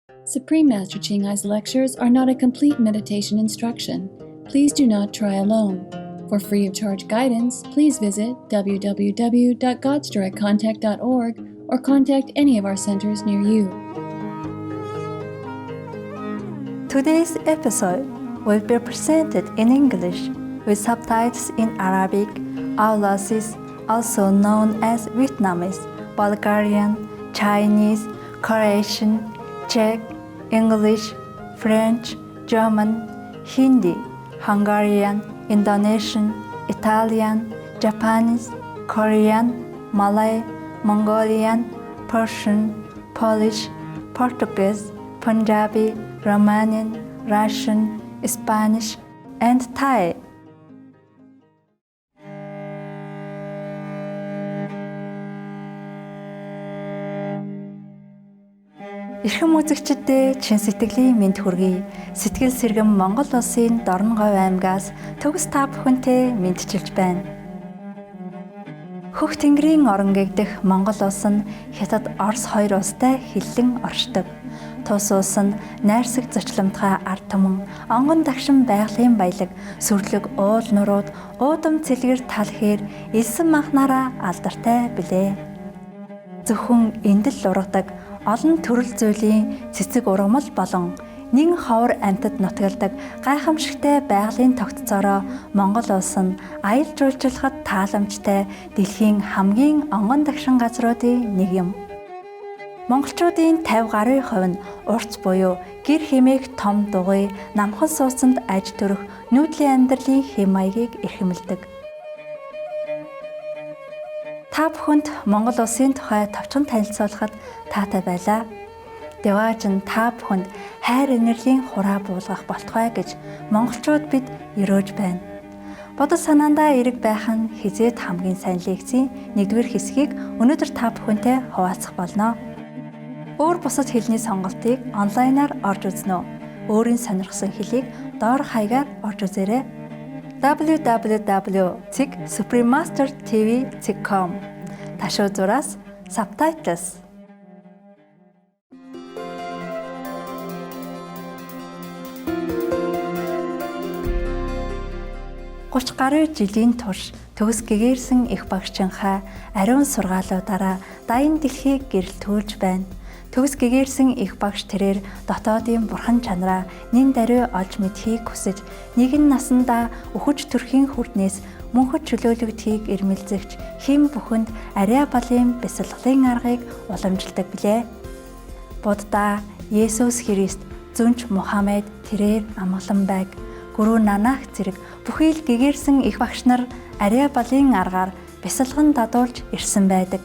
Supreme Master Ching Ai's lectures are not a complete meditation instruction. Please do not try alone. For free of charge guidance, please visit www.godsdirectcontact.org or contact any of our centers near you. Today's episode will be presented in English with subtitles in Arabic. Our classes, also known as Vietnamese, Bulgarian, Chinese, Croatian, Czech, English, French, German, Hindi, Hungarian, Indonesian, Italian, Japanese, Korean, Malay, Mongolian, Persian, Polish, Portuguese, Punjabi, Romanian, Russian, Spanish, and Thai. Эрхэм үзэгчдэд чин сэтгэлийн мэнд хүргэе. Сэтгэл сэргэм Монгол улсын Дорноговь аймгаас төгс та бүхэнтэй мэдчилж байна. Хөх тэнгэрийн орон гэгдэх Монгол улс нь Хятад, Орос хоёр улстай хиллэн оршдог. Тус улс нь найрсаг зочломтгай ард түмэн, онгон дагшин байгалийн баялаг, сүрлэг уул нурууд, уудам цэлгэр тал хээр элсэн махнараа алдартай билээ. Зөвхөн эндэл ургадаг олон төрөл зүйлийн цэцэг ургамал болон нэн ховор амьтад нутгалдаг гайхамшигтай байгалийн тогтцоороо Монгол улс нь аялал жуулчлахад тааламжтай дэлхийн хамгийн онгон дагшин газруудын нэг юм. Монголчуудын 50 гаруй хувь нь урц буюу гэр хэмээх том дугуй намхан сууцанд аж төрөх нүүдлийн амьдралын хэм маягийг эрхэмлдэг. Та бүхэнд Монгол улсын тухай товчхон танилцуулахад таатай байлаа. Дэвааж нь та бүхэнд хайр инэрлийн хураа буулгах болтугай гэж монголчууд бид өрөөж байна. Бодол санаандаа эрэг байх нь хизээд хамгийн сайн лекцийн 1-р хэсгийг өнөөдөр та бүхэнтэй хуваалцах болно. Өөр бусад хэлний сонголтыг онлайнаар орж үзнэ үү? Өөрийн сонирхсан хэлийг доор хаягаар орж үзээрэй. www.suprememastertv.com Ташуу зураас subtitles. Гуч гаруй жилийн турш төгс гэгээрсэн их багшчинхаа ариун сургаалуудаараа дайны дэлхийг гэрэлтүүлж байна. Төгс гэгээрсэн их багш тэрээр дотоодын бурхан чанараа нин даруй олж мэдхийг хүсэж нэгэн насандаа өхөж төрхийн хүрднээс мөнхөд чөлөөлөгдхийг эрмэлзэгч хэм бүхэнд ариа балын бясалгалын аргыг уламжилдаг билээ. Будда, Есүс Христ, Зүнч Мухаммед тэрээр амгалан байг. Гүрүү Нанах зэрэг бүхий л гэгээрсэн их багш нар ариа балын аргаар бясалган дадуулж ирсэн байдаг.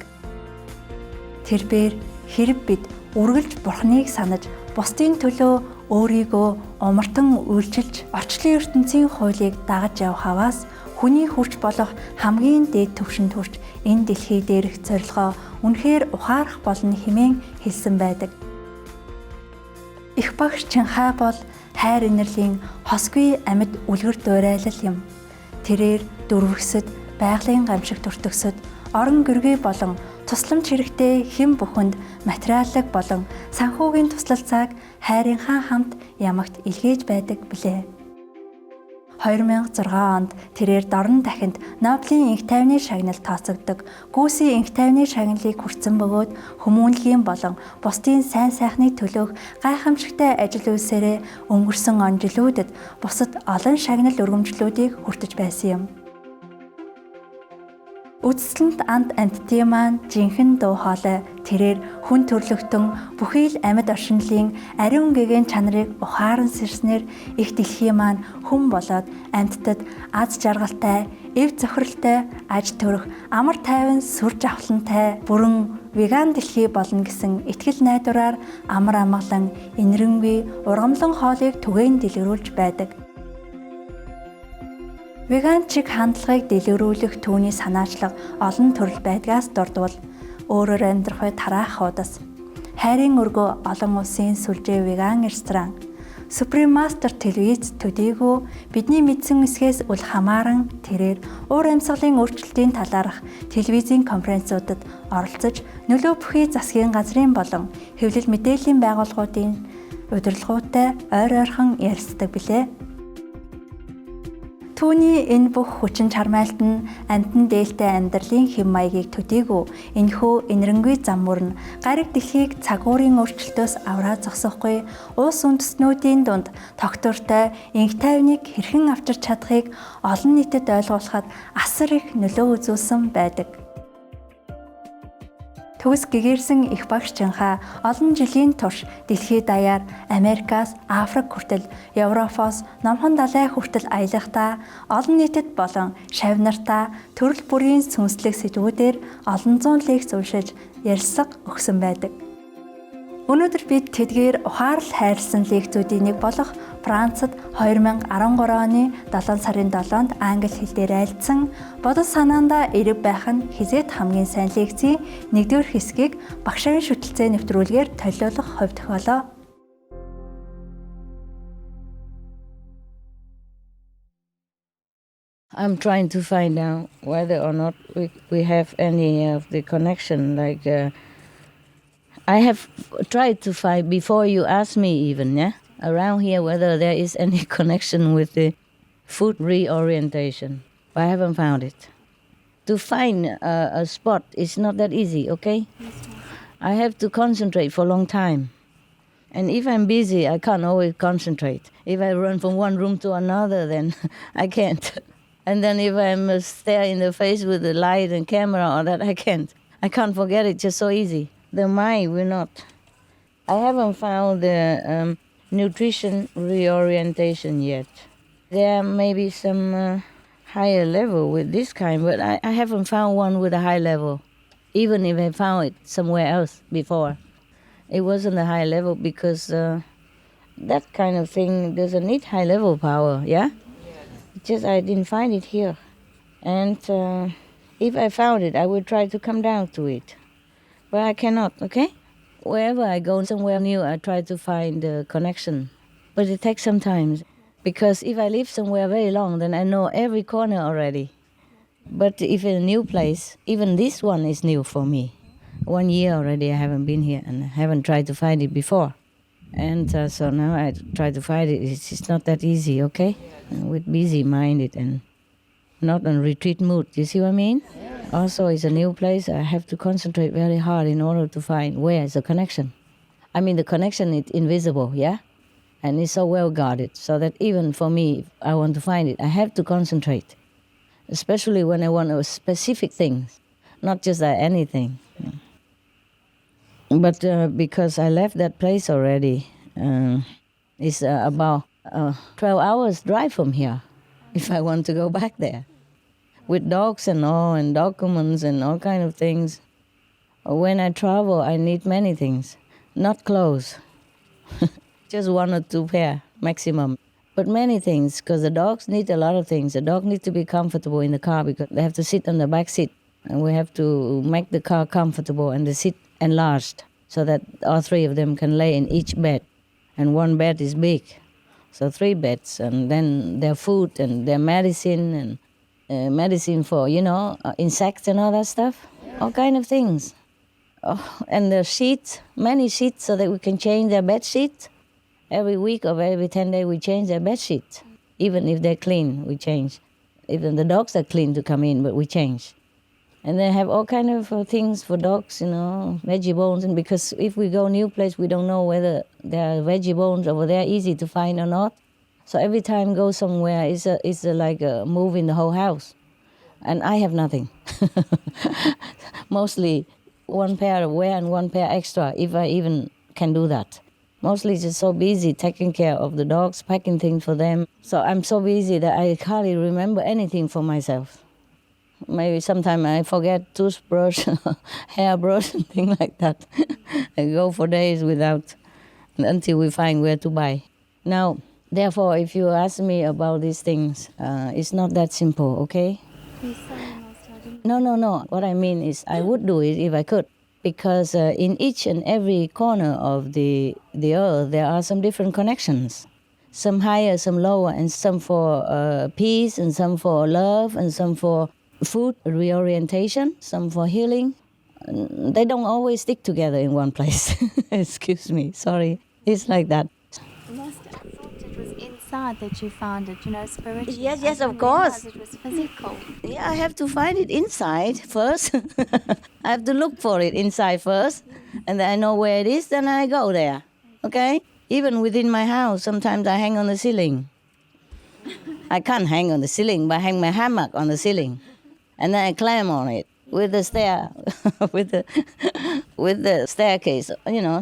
Тэрээр хэрэг бид үргэлж бурхныг санаж бусдын төлөө өөрийгөө умартан үйлчилж орчлын ертөнцийн хуулийг дагаж явах аваас хүний хүч болох хамгийн дээд түвшинд хүрч энэ дэлхий дээрх зорилгоо үнэхээр ухаарах болно хэмээн хэлсэн байдаг. Их багш Чинхай бол хайр инэрлийн хосгүй амьд үлгэр дуурайлал юм. Тэрээр дөрвөсөд, байгалийн гамшиг төртөсөд, орон гэргүй болон тусламж хэрэгтэй хэм бүхэнд материаллык болон санхүүгийн туслалцааг хайрынхаа хамт ямагт илгээж байдаг билээ. 2006 онд тэрээр дорн дахинд Нобелийн энх тайвны шагнал тооцогддог Гүүсийн энх тайвны шагналыг хүртсэн бөгөөд хүмүүнлэгийн болон бусдын сайн сайхныг төлөөх гайхамшигтай ажил үйлсээрээ өнгөрсөн он жилүүдэд бусад олон шагнал өргөмжлүүдийг хүртэж байсан юм. Үдсэлэнд амт амьтдын маань жинхэнэ дуу хоолой тэрээр хүн төрлөختөн бүхий л амьд оршинлын ариун гэгээн чанарыг ухаан сэрснээр их дэлхийн маань хүн болоод амьтдад аз жаргалтай, эв зохиролтой, аж төрөх, амар тайван, сүр жавхлантай бүрэн веган дэлхий болно гэсэн итгэл найдвараар амар амгалан, инэрэнгүй, ургамлан хоолыг түгээн дэлгэрүүлж байдаг. Веган чиг хандлагыг дэлгэрүүлэх түүний санаачлага олон төрөл байдгаас дурдвал өөрөөр амьдрах үед тараах хуудас, хайрын өргөө олон улсын сүлжээ веган ресторан, Supreme Master телевиз төдийгүй бидний мэдсэн эсгээс үл хамааран тэрээр уур амьсгалын өөрчлөлтийн талаарх телевизийн конференцуудад оролцож нөлөө бүхий засгийн газрын болон хэвлэл мэдээллийн байгууллагуудын удирдлагуудтай ойрхон ярилцдаг билээ. Түүний энэ бүх хүчин чармайлт нь амьтан дээлтэй амьдралын хэм маягийг төдийгүй энэхүү инэрэнгүй зам мөрн гариг дэлхийг цагуурын өөрчлөлтөөс авраа зогсохгүй улс үндэстнүүдийн дунд тогтвортой инх тайвныг хэрхэн авчирч чадахыг олон нийтэд ойлгуулахад асар их нөлөө үзүүлсэн байдаг. Төгс гэгээрсэн их багшчинхаа олон жилийн турш дэлхийд даяар Америкаас Африк хүртэл, Европоос Номхон далай хүртэл аялахдаа олон нийтэд болон шавь нартаа төрөл бүрийн сүнслэг сэдвүүдээр олон зуун лекц уншиж ярилцлага өгсөн байдаг. Өнөөдөр бид тэдгээр ухаарл хайрлсан лекцүүдийн нэг болох Францад 2013 оны 7 сарын 7-нд англи хэл дээр айлдсан бодол санаандаа эрэг байх нь хизээд хамгийн сайн лекцийн 1-р хэсгийг багшийн шүтэлцээ нэвтрүүлгээр төлөөлөх хувь тохиолоо. I'm trying to find out whether or not we have any of the connection. I have tried to find, before you asked me even, around here whether there is any connection with the food reorientation. I haven't found it. To find a spot is not that easy, okay? I have to concentrate for a long time. And if I'm busy, I can't always concentrate. If I run from one room to another, then I can't. And then if I'm stare in the face with the light and camera or that, I can't. I can't forget it just so easy. The mind will not. I haven't found the nutrition reorientation yet. There may be some higher level with this kind, but I haven't found one with a high level. Even if I found it somewhere else before. It wasn't a high level because that kind of thing doesn't need high level power, yeah? Just I didn't find it here. And if I found it, I would try to come down to it. But I cannot, okay? Wherever I go somewhere new, I try to find a connection. But it takes some time. Because if I live somewhere very long, then I know every corner already. But if in a new place, even this one is new for me. 1 year already I haven't been here and I haven't tried to find it before. And so now I try to find it. It's not that easy, okay? With busy-minded and not on retreat mood. You see what I mean? Also, it's a new place. I have to concentrate very hard in order to find where is the connection. I mean, the connection is invisible, yeah? And it's so well guarded, so that even for me, if I want to find it, I have to concentrate. Especially when I want a specific thing, not just anything. But because I left that place already, it's about 12 hours drive from here, if I want to go back there. With dogs and all, and documents and all kind of things. When I travel, I need many things. Not clothes. Just 1 or 2 pair, maximum. But many things, because the dogs need a lot of things. The dog needs to be comfortable in the car because they have to sit on the back seat. And we have to make the car comfortable and the seat enlarged so that all 3 of them can lay in each bed. And 1 bed is big. So 3 beds. And then their food and their medicine and medicine for, insects and all that stuff. All kind of things. Oh, and the sheets, many sheets so that we can change their bed sheets. Every week or every 10 days we change their bed sheets. Even if they're clean, we change. Even the dogs are clean to come in, but we change. And they have all kind of things for dogs, veggie bones. And because if we go new place, we don't know whether there are veggie bones over there easy to find or not. So every time go somewhere, it's like a move in the whole house. And I have nothing. Mostly 1 pair of wear and 1 pair extra, if I even can do that. Mostly just so busy taking care of the dogs, packing things for them. So I'm so busy that I hardly remember anything for myself. Maybe sometimes I forget toothbrush, hairbrush, and things like that. I go for days without, until we find where to buy. Now, therefore, if you ask me about these things, it's not that simple, okay? No. What I mean is I would do it if I could. Because in each and every corner of the earth, there are some different connections. Some higher, some lower, and some for peace, and some for love, and some for food reorientation, some for healing. They don't always stick together in one place. Excuse me, sorry. It's like that. Master, I thought it was inside that you found it, spiritually. Yes, I of didn't course. realize it was physical. Yeah, I have to find it inside first. I have to look for it inside first, and then I know where it is, then I go there. Okay? Even within my house, sometimes I hang on the ceiling. I can't hang on the ceiling, but I hang my hammock on the ceiling. And then I climb on it with the stair, with the staircase,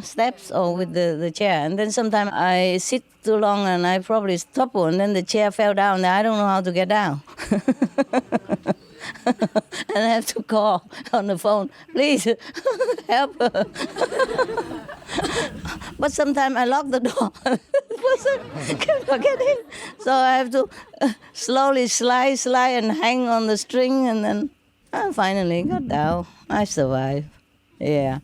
steps, or with the chair. And then sometimes I sit too long and I probably topple, and then the chair fell down and I don't know how to get down. And I have to call on the phone, please help. But sometimes I lock the door. The person cannot get in. So I have to slowly slide and hang on the string, and then I finally got down. I survived. Yeah.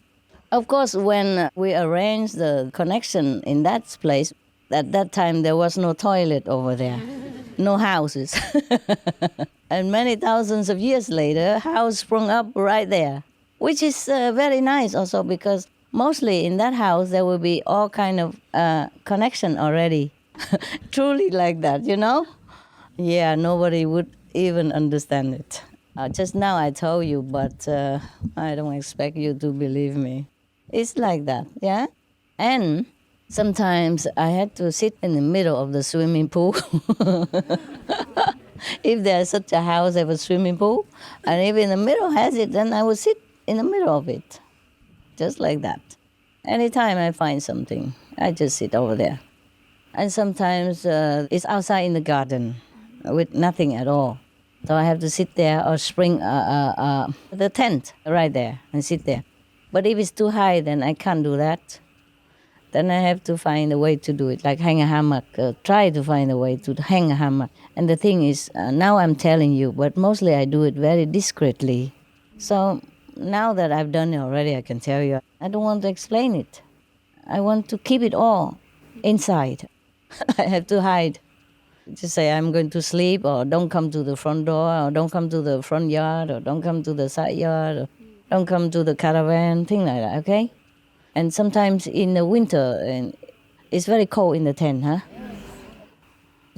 Of course, when we arranged the connection in that place, at that time there was no toilet over there, no houses. And many thousands of years later, a house sprung up right there, which is very nice also, because mostly in that house there will be all kind of connection already. Truly like that, Yeah, nobody would even understand it. Just now I told you, but I don't expect you to believe me. It's like that, yeah? And sometimes I had to sit in the middle of the swimming pool. If there's such a house have a swimming pool, and if in the middle has it, then I would sit in the middle of it, just like that. Anytime I find something, I just sit over there. And sometimes it's outside in the garden with nothing at all. So I have to sit there or spring the tent right there and sit there. But if it's too high, then I can't do that. Then I have to find a way to do it, like hang a hammock, try to find a way to hang a hammock. And the thing is, now I'm telling you, but mostly I do it very discreetly. So now that I've done it already, I can tell you, I don't want to explain it. I want to keep it all inside. I have to hide. Just say I'm going to sleep, or don't come to the front door, or don't come to the front yard, or don't come to the side yard, or don't come to the caravan, thing like that, okay? And sometimes in the winter, and it's very cold in the tent, huh?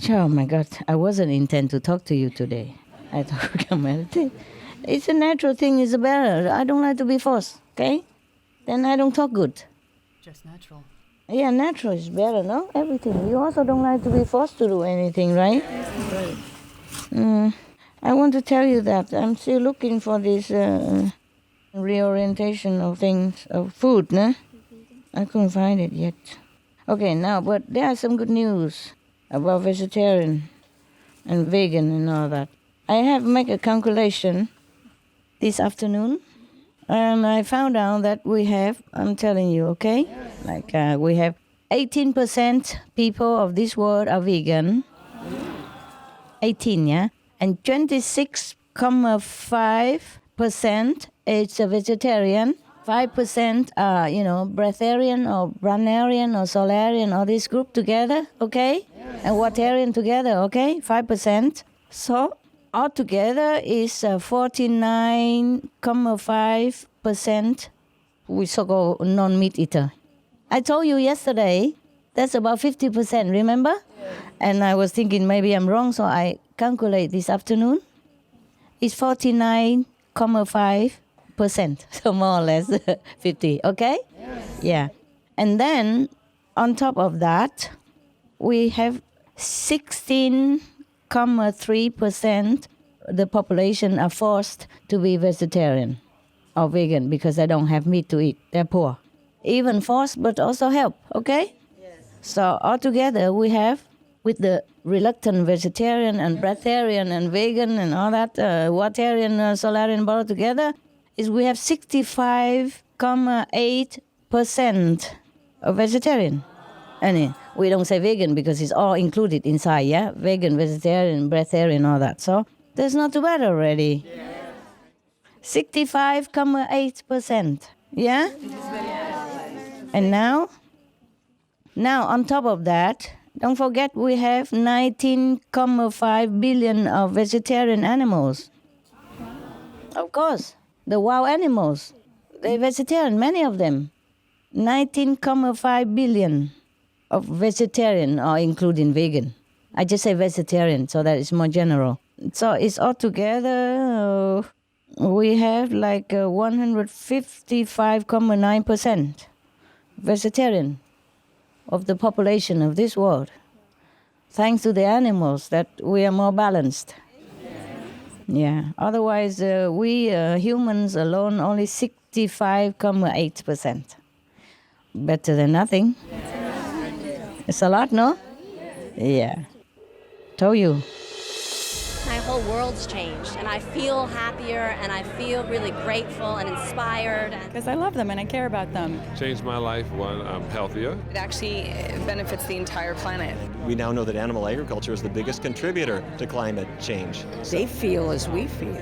Oh my God, I wasn't intend to talk to you today. I thought we can meditate. It's a natural thing, it's better. I don't like to be forced, okay? Then I don't talk good. Just natural. Yeah, natural is better, no? Everything. You also don't like to be forced to do anything, right? I want to tell you that I'm still looking for this reorientation of things, of food, no? I couldn't find it yet. Okay, now, but there are some good news about vegetarian and vegan and all that. I have made a calculation this afternoon, and I found out that we have, I'm telling you, okay? Like we have 18% people of this world are vegan. 18, yeah? And 26.5% is a vegetarian. 5% are, breatharian or branarian or solarian, all this group together, okay? And watarian together, okay? 5%. So altogether is 49.5% we so-called non-meat eater. I told you yesterday, that's about 50%, remember? Yeah. And I was thinking maybe I'm wrong, so I calculate this afternoon. It's 49.5%, so more or less 50, okay? Yeah. And then, on top of that, we have 16.3% the population are forced to be vegetarian or vegan because they don't have meat to eat. They're poor. Even forced, but also help, okay? Yes. So altogether, we have, with the reluctant vegetarian and breatharian and vegan and all that, watarian, solarian, all together, is we have 65.8% of vegetarian. And we don't say vegan because it's all included inside, yeah? Vegan, vegetarian, breatharian, all that. So that's not too bad already. Yeah. 65.8%, yeah? And now on top of that, don't forget we have 19.5 billion of vegetarian animals. Of course, the wild animals, they're vegetarian, many of them. 19.5 billion. of vegetarian or including vegan. I just say vegetarian so that it's more general. So it's altogether, we have like 155.9% vegetarian of the population of this world. Thanks to the animals that we are more balanced. Yeah. Otherwise, we humans alone only 65.8%. Better than nothing. It's a lot, no? Yeah. Told you. My whole world's changed, and I feel happier, and I feel really grateful and inspired. Because I love them and I care about them. Changed my life. One, I'm healthier. It actually benefits the entire planet. We now know that animal agriculture is the biggest contributor to climate change. They feel as we feel,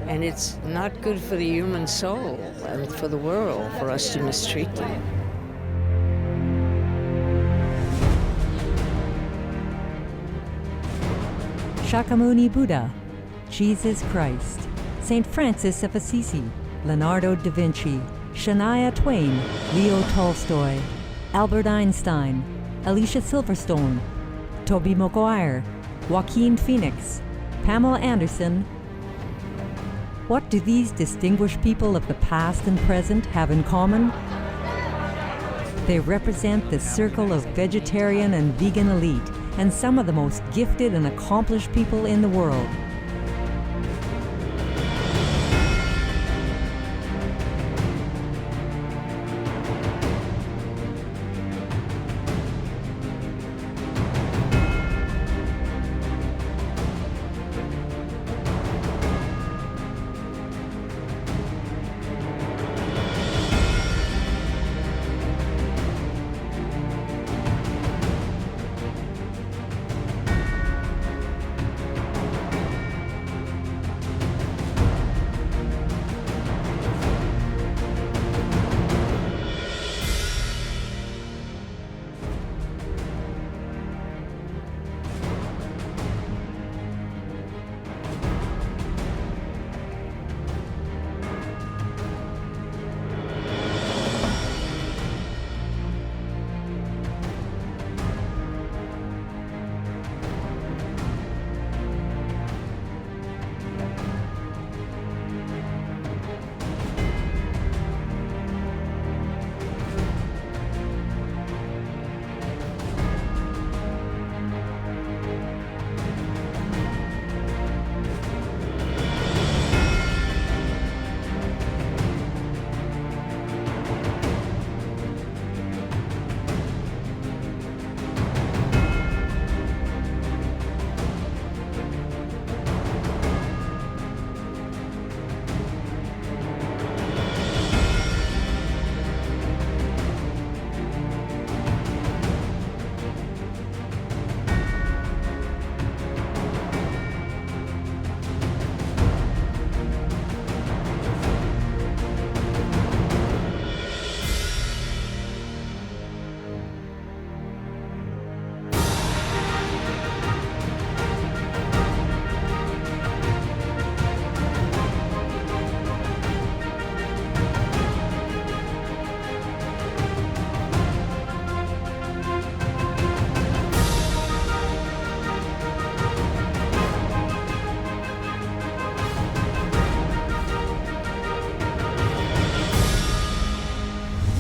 and it's not good for the human soul and for the world for us to mistreat them. Shakyamuni Buddha, Jesus Christ, St. Francis of Assisi, Leonardo da Vinci, Shania Twain, Leo Tolstoy, Albert Einstein, Alicia Silverstone, Tobey Maguire, Joaquin Phoenix, Pamela Anderson. What do these distinguished people of the past and present have in common? They represent the circle of vegetarian and vegan elite and some of the most gifted and accomplished people in the world.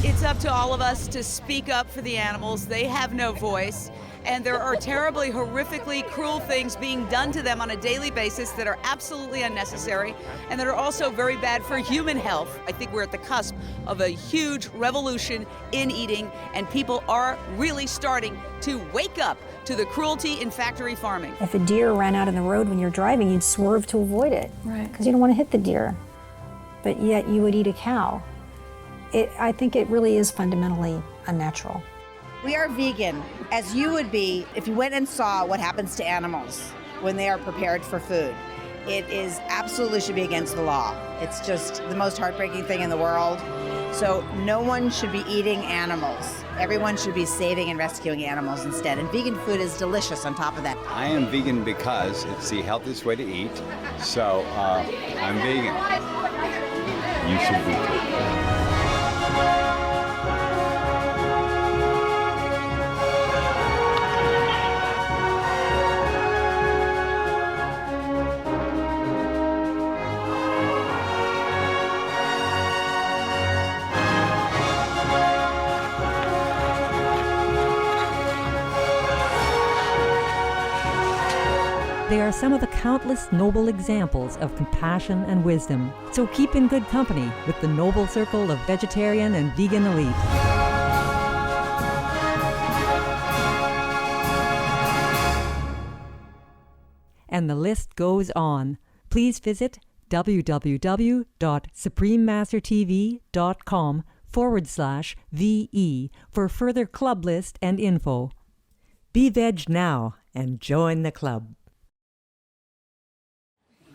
It's up to all of us to speak up for the animals. They have no voice, and there are terribly, horrifically cruel things being done to them on a daily basis that are absolutely unnecessary and that are also very bad for human health. I think we're at the cusp of a huge revolution in eating, and people are really starting to wake up to the cruelty in factory farming. If a deer ran out in the road when you're driving, you'd swerve to avoid it, Right. because you don't want to hit the deer, but yet you would eat a cow. I think it really is fundamentally unnatural. We are vegan, as you would be if you went and saw what happens to animals when they are prepared for food. It is absolutely should be against the law. It's just the most heartbreaking thing in the world. So no one should be eating animals. Everyone should be saving and rescuing animals instead. And vegan food is delicious on top of that. I am vegan because it's the healthiest way to eat. So I'm vegan. You should be too. They are some of the countless noble examples of compassion and wisdom. So keep in good company with the noble circle of vegetarian and vegan elite. And the list goes on. Please visit www.suprememastertv.com/VE for further club list and info. Be veg now and join the club.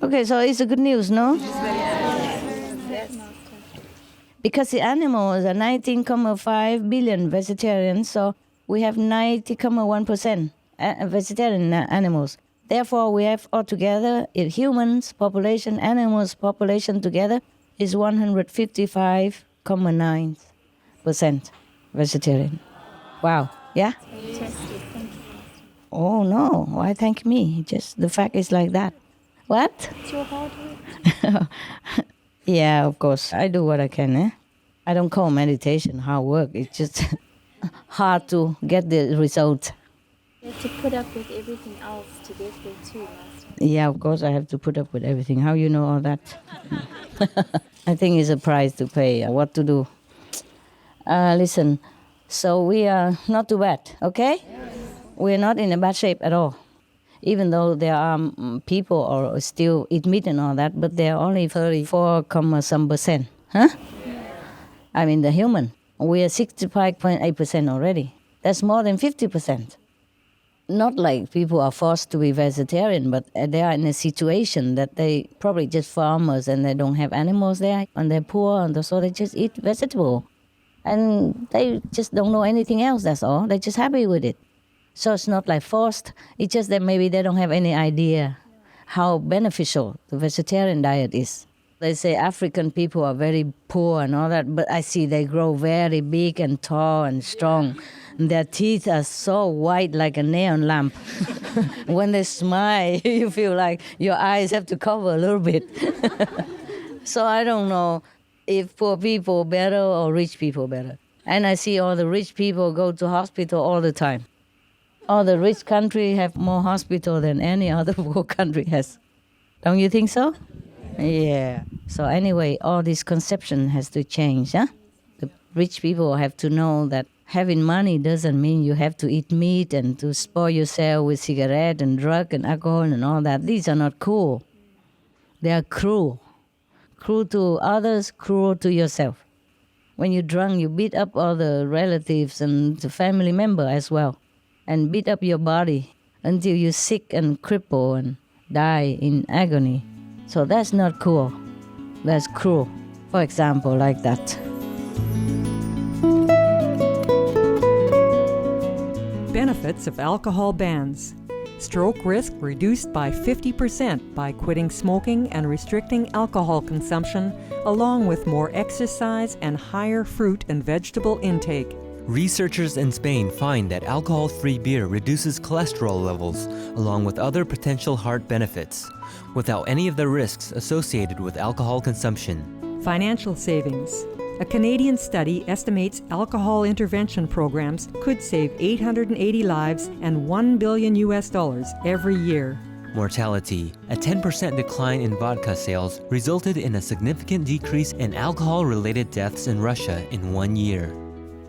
Okay, so it's a good news, no? Because the animals are 19.5 billion vegetarians, so we have 90.1% vegetarian animals. Therefore, we have altogether, if humans population, animals population together is 155.9% vegetarian. Wow, yeah? Oh no, why thank me? Just the fact is like that. What? It's your hard work. Yeah, of course. I do what I can, eh? I don't call meditation hard work. It's just hard to get the result. You have to put up with everything else to get there too, Master. Yeah, of course I have to put up with everything. How you know all that? I think it's a price to pay. What to do? Listen, so we are not too bad, okay? We're not in a bad shape at all. Even though there are people or still eat meat and all that, but they're only 34%, huh? I mean, the human. We are 65.8% already. That's more than 50%. Not like people are forced to be vegetarian, but they are in a situation that they probably just farmers and they don't have animals there, and they're poor, and so they just eat vegetable. And they just don't know anything else, that's all. They're just happy with it. So it's not like forced. It's just that maybe they don't have any idea how beneficial the vegetarian diet is. They say African people are very poor and all that, but I see they grow very big and tall and strong. Their teeth are so white like a neon lamp. When they smile, you feel like your eyes have to cover a little bit. So I don't know if poor people better or rich people better. And I see all the rich people go to hospital all the time. All the rich countries have more hospital than any other poor country has. Don't you think so? Yeah. So anyway, all this conception has to change, huh? The rich people have to know that having money doesn't mean you have to eat meat and to spoil yourself with cigarette and drug and alcohol and all that. These are not cool. They are cruel. Cruel to others, cruel to yourself. When you're drunk, you beat up all the relatives and the family member as well, and beat up your body until you're sick and crippled and die in agony. So that's not cool. That's cruel. For example, like that. Benefits of alcohol bans. Stroke risk reduced by 50% by quitting smoking and restricting alcohol consumption, along with more exercise and higher fruit and vegetable intake. Researchers in Spain find that alcohol-free beer reduces cholesterol levels, along with other potential heart benefits, without any of the risks associated with alcohol consumption. Financial savings. A Canadian study estimates alcohol intervention programs could save 880 lives and $1 billion every year. Mortality. A 10% decline in vodka sales resulted in a significant decrease in alcohol-related deaths in Russia in 1 year.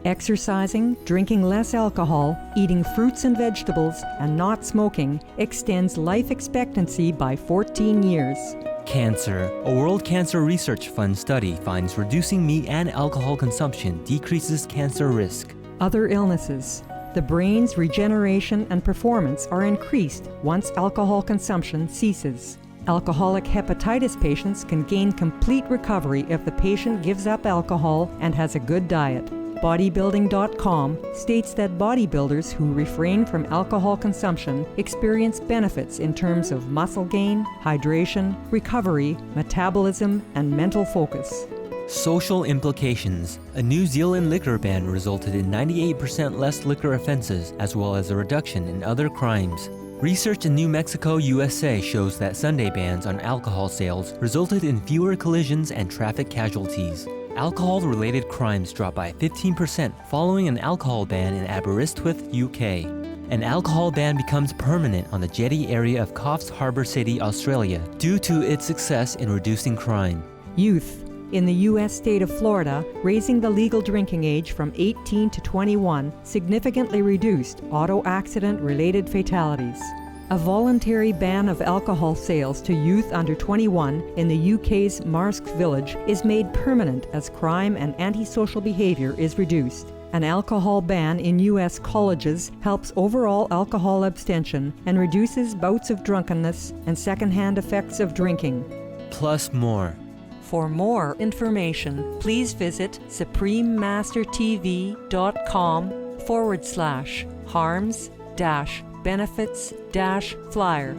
Exercising, drinking less alcohol, eating fruits and vegetables, and not smoking extends life expectancy by 14 years. Cancer. A World Cancer Research Fund study finds reducing meat and alcohol consumption decreases cancer risk. Other illnesses. The brain's regeneration and performance are increased once alcohol consumption ceases. Alcoholic hepatitis patients can gain complete recovery if the patient gives up alcohol and has a good diet. Bodybuilding.com states that bodybuilders who refrain from alcohol consumption experience benefits in terms of muscle gain, hydration, recovery, metabolism, and mental focus. Social implications. A New Zealand liquor ban resulted in 98% less liquor offenses, as well as a reduction in other crimes. Research in New Mexico, USA shows that Sunday bans on alcohol sales resulted in fewer collisions and traffic casualties. Alcohol-related crimes dropped by 15% following an alcohol ban in Aberystwyth, UK. an alcohol ban becomes permanent on the Jetty area of Coffs Harbour City, Australia, due to its success in reducing crime. Youth. In the U.S. state of Florida, raising the legal drinking age from 18 to 21 significantly reduced auto accident-related fatalities. A voluntary ban of alcohol sales to youth under 21 in the UK's Marsk Village is made permanent as crime and antisocial behavior is reduced. An alcohol ban in U.S. colleges helps overall alcohol abstention and reduces bouts of drunkenness and secondhand effects of drinking. Plus more. For more information, please visit suprememastertv.com/harms-benefits-flyer.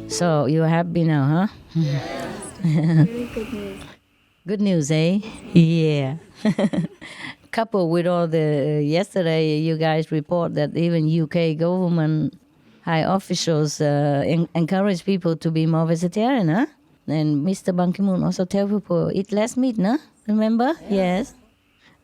So you're happy now, huh? Very good news. Good news, eh? Yeah. Coupled with all the yesterday, you guys report that even UK government high officials encourage people to be more vegetarian, huh? And Mr. Ban Ki-moon also tell people eat less meat, no? Remember? Yes.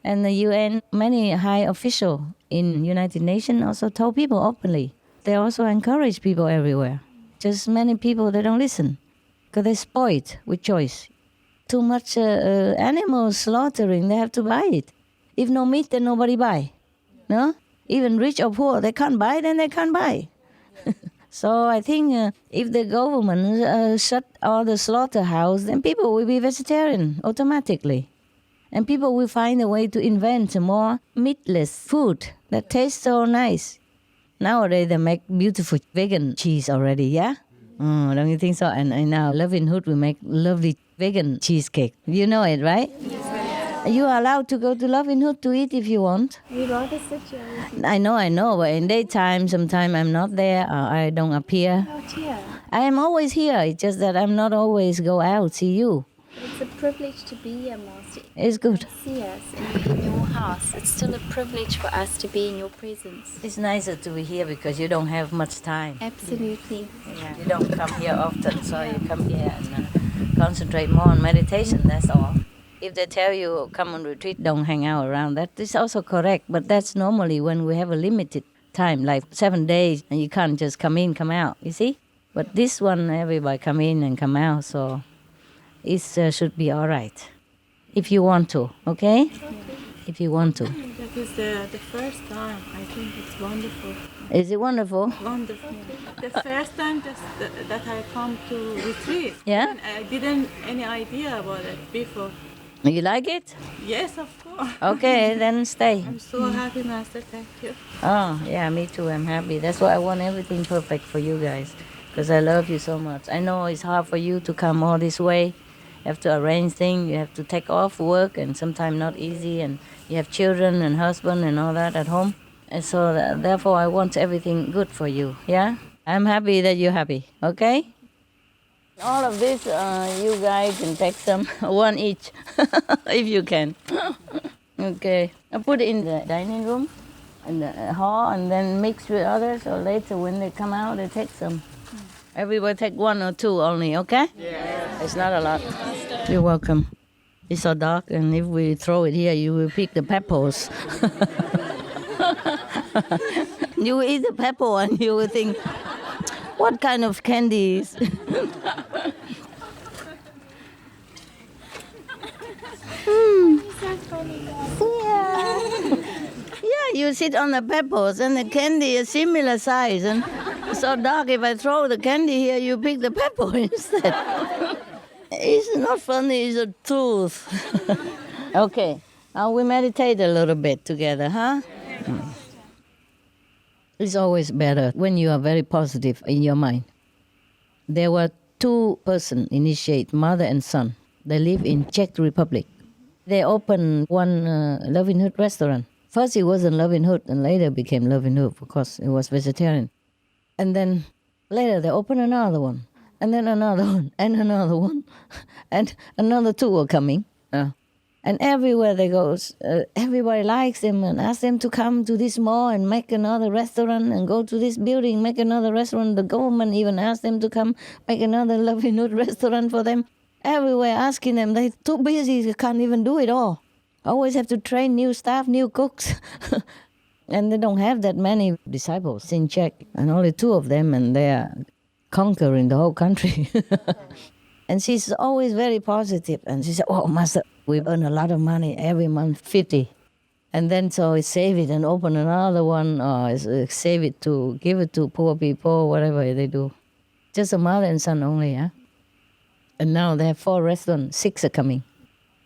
And the UN, many high officials in United Nations also told people openly. They also encourage people everywhere. Just many people, they don't listen because they're spoiled with choice. Too much animal slaughtering, they have to buy it. If no meat, then nobody buy. No? Even rich or poor, they can't buy, then they can't buy. So I think if the government shut all the slaughterhouse, then people will be vegetarian automatically. And people will find a way to invent more meatless food that tastes so nice. Nowadays they make beautiful vegan cheese already, yeah? Don't you think so? And now Loving Hood will make lovely vegan cheesecake. You know it, right? Yes. You are allowed to go to Loving Hood to eat if you want. We rather sit here. I know, but in daytime, sometimes I'm not there, or I don't appear. Out here. I am always here, it's just that I'm not always go out, see you. It's a privilege to be here, Master. It's good. See us in your house. It's still a privilege for us to be in your presence. It's nicer to be here because you don't have much time. Absolutely. Yeah. You don't come here often, so you come here and concentrate more on meditation, that's all. If they tell you come on retreat, don't hang out around, that is also correct, but that's normally when we have a limited time, like 7 days, and you can't just come in, come out, you see? But this one, everybody come in and come out, so it should be all right. If you want to, okay? If you want to. That is the first time. I think it's wonderful. Is it wonderful? Wonderful. The first time that I come to retreat. Yeah? I didn't any idea about it before. You like it? Yes, of course. Okay, then stay. I'm so happy, Master. Thank you. Oh, yeah, me too. I'm happy. That's why I want everything perfect for you guys, because I love you so much. I know it's hard for you to come all this way. You have to arrange things. You have to take off work, and sometimes not easy. And you have children and husband and all that at home. And so therefore, I want everything good for you. Yeah? I'm happy that you're happy. Okay? All of this, you guys can take some, one each, if you can. Okay. I put it in the dining room, in the hall, and then mix with others, so later when they come out, they take some. Everybody take 1 or 2 only, okay? Yes. It's not a lot. You're welcome. It's so dark, and if we throw it here, you will pick the peppers. You will eat the pepper, and you will think, what kind of candy is? Yeah, you sit on the peppers and the candy is similar size and so dark. If I throw the candy here, you pick the pepper instead. It's not funny, it's a truth. Okay, we meditate a little bit together, huh? It's always better when you are very positive in your mind. There were 2 persons initiate, mother and son. They live in Czech Republic. They opened one Loving Hood restaurant. First it wasn't Loving Hood, and later became Loving Hood because it was vegetarian. And then later they opened another one, and then another one, and another one, and another 2 were coming. And everywhere they go, everybody likes them and asks them to come to this mall and make another restaurant and go to this building, make another restaurant. The government even asked them to come make another Loving Hood restaurant for them. Everywhere asking them, they're too busy, they can't even do it all. Always have to train new staff, new cooks. And they don't have that many disciples in Czech, and only 2 of them, and they are conquering the whole country. And she's always very positive. And she said, oh, Master, we earn a lot of money every month, 50. And then so we save it and open another one, or save it to give it to poor people, whatever they do. Just a mother and son only, yeah? And now they have 4 restaurants, 6 are coming.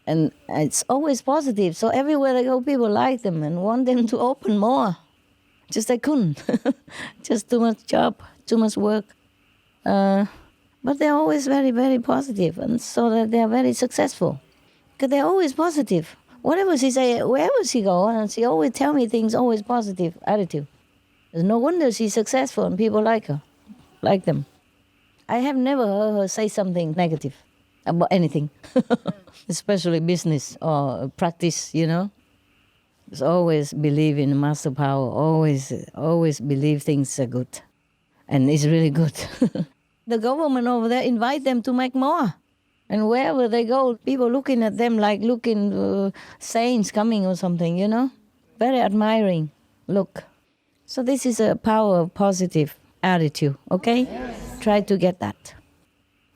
And it's always positive. So everywhere they go, people like them and want them to open more. Just they couldn't. Just too much job, too much work. But they're always very, very positive, and so that they're very successful. Because they're always positive. Whatever she say, wherever she go, and she always tell me things, always positive attitude. There's no wonder she's successful and people like her, like them. I have never heard her say something negative about anything, especially business or practice, you know. Just always believe in master power, always believe things are good. And it's really good. The government over there invite them to make more. And wherever they go, people looking at them like looking saints coming or something, you know. Very admiring look. So this is a power of positive attitude, okay? Try to get that.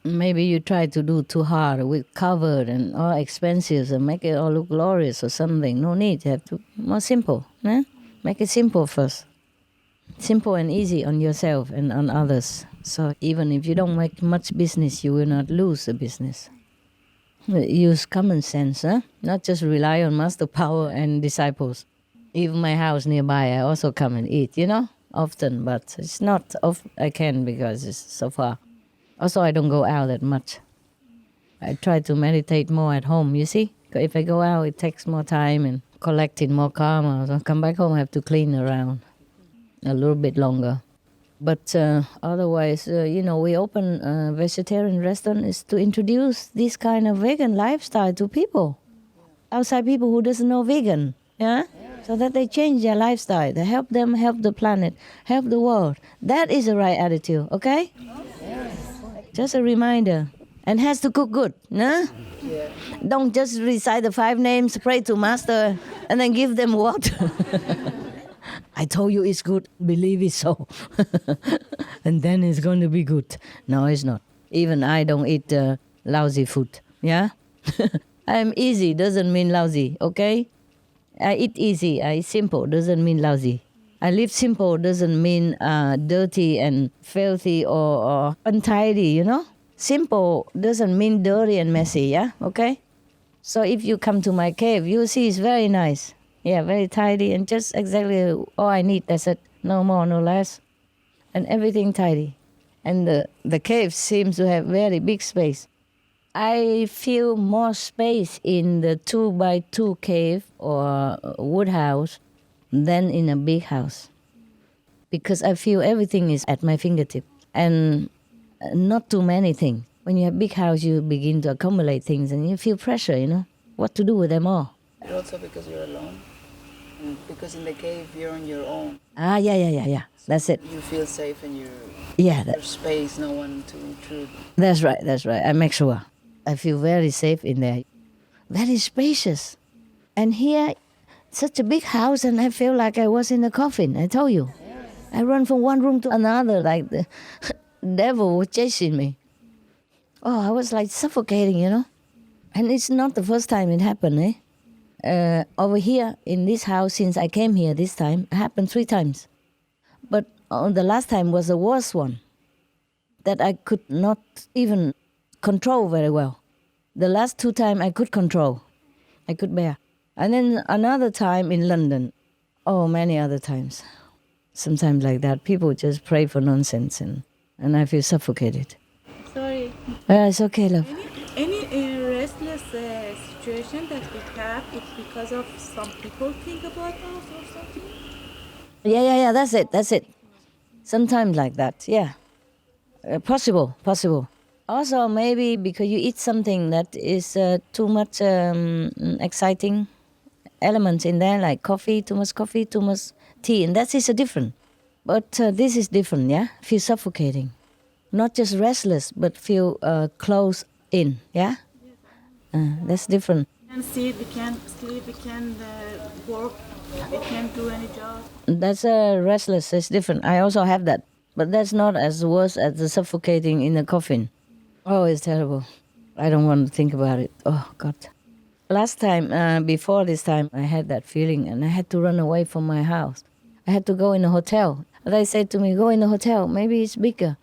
Maybe you try to do too hard with covered and all expensive and make it all look glorious or something. No need. You have to more simple. Eh? Make it simple first. Simple and easy on yourself and on others. So even if you don't make much business, you will not lose the business. Use common sense, huh? Not just rely on master power and disciples. Even my house nearby, I also come and eat, you know, often. But it's not often I can because it's so far. Also, I don't go out that much. I try to meditate more at home, you see? If I go out, it takes more time and collecting more karma. So I come back home, I have to clean around a little bit longer. But otherwise, you know, we open a vegetarian restaurant is to introduce this kind of vegan lifestyle to people. Outside people who doesn't know vegan, yeah? So that they change their lifestyle. They help them, help the planet, help the world. That is the right attitude, okay? Just a reminder. And has to cook good, no? Yeah. Don't just recite the 5 names, pray to master, and then give them water. I told you it's good, believe it so. And then it's going to be good. No, it's not. Even I don't eat lousy food, yeah? I am easy, doesn't mean lousy, okay? I eat easy, I eat simple, doesn't mean lousy. I live simple doesn't mean dirty and filthy or untidy, you know? Simple doesn't mean dirty and messy, yeah? Okay? So if you come to my cave, you see it's very nice. Yeah, very tidy and just exactly all I need. That's it. No more, no less. And everything tidy. And the cave seems to have very big space. I feel more space in the 2x2 cave or wood house than in a big house. Because I feel everything is at my fingertip. And not too many things. When you have a big house, you begin to accumulate things and you feel pressure, you know, what to do with them all. And also because you're alone. Because in the cave, you're on your own. Yeah. That's it. You feel safe in your space, no one to intrude. That's right. I make sure. I feel very safe in there. Very spacious. And here, such a big house, and I feel like I was in a coffin, I told you. I run from one room to another like the devil was chasing me. Oh, I was like suffocating, you know. And it's not the first time it happened, eh? Over here in this house, since I came here this time, it happened 3 times. But the last time was the worst one that I could not even control very well. The last 2 times I could control. I could bear. And then another time in London. Oh, many other times. Sometimes like that. People just pray for nonsense and I feel suffocated. Sorry. It's okay, love. Any restless situation that we have, it's because of some people think about us or something? Yeah, that's it. Sometimes like that, yeah. Possible. Also, maybe because you eat something that is too much exciting elements in there, like coffee, too much tea, and that is a different. But this is different, yeah? Feel suffocating. Not just restless, but feel close in, yeah? That's different. can see it, we can sleep, we can work, we can't do any job. That's restless. It's different. I also have that. But that's not as worse as the suffocating in the coffin. Oh, it's terrible. I don't want to think about it. Oh, God. Last time, before this time, I had that feeling and I had to run away from my house. I had to go in a hotel. They said to me, go in a hotel. Maybe it's bigger.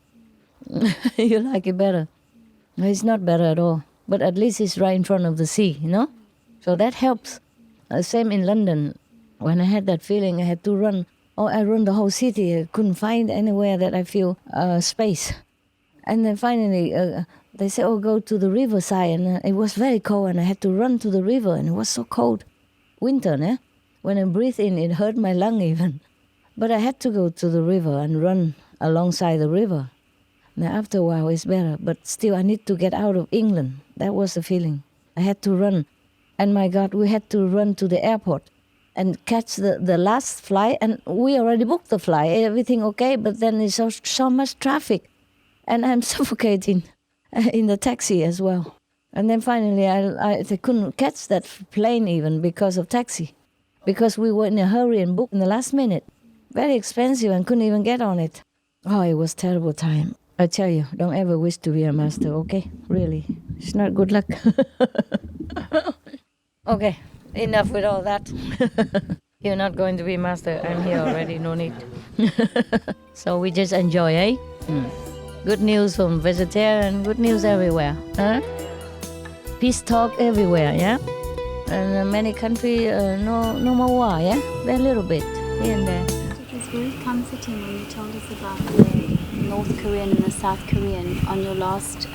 You like it better. No, it's not better at all. But at least it's right in front of the sea, you know? So that helps. Same in London. When I had that feeling, I had to run. Oh, I run the whole city. I couldn't find anywhere that I feel space. And then finally, they said, oh, go to the riverside. And it was very cold, and I had to run to the river, and it was so cold. Winter, né? When I breathed in, it hurt my lung even. But I had to go to the river and run alongside the river. Now, after a while, it's better. But still, I need to get out of England. That was the feeling. I had to run. And my God, we had to run to the airport and catch the last flight. And we already booked the flight. Everything okay, but then there's so much traffic. And I'm suffocating in the taxi as well. And then finally, I couldn't catch that plane even because of taxi. Because we were in a hurry and booked in the last minute. Very expensive and couldn't even get on it. Oh, it was terrible time. I tell you, don't ever wish to be a master, okay? Really. It's not good luck. Okay, enough with all that. You're not going to be master. I'm here already, no need. So we just enjoy, eh? Good news from vegetarian, good news everywhere. Huh? Peace talk everywhere, yeah? And many countries, no more war, yeah? A little bit, here and there. It was very comforting when you told us about the North Korean and the South Korean on your last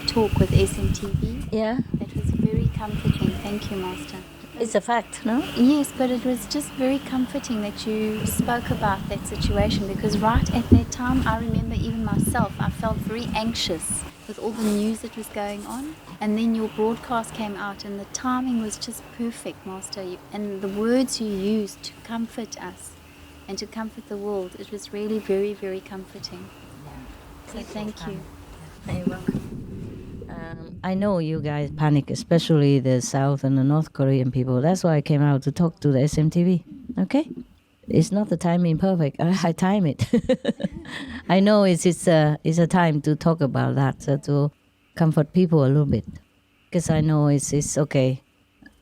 talk with SMTV. Yeah. It was very comforting. Thank you, Master. It's a fact, no? Yes, but it was just very comforting that you spoke about that situation, because right at that time, I remember even myself, I felt very anxious with all the news that was going on. And then your broadcast came out and the timing was just perfect, Master. And the words you used to comfort us and to comfort the world, it was really very, very comforting. So thank you. You're welcome. I know you guys panic, especially the South and the North Korean people. That's why I came out to talk to the SMTV. Okay? It's not the timing perfect. I time it. I know it's a time to talk about that, so to comfort people a little bit. Because I know it's okay.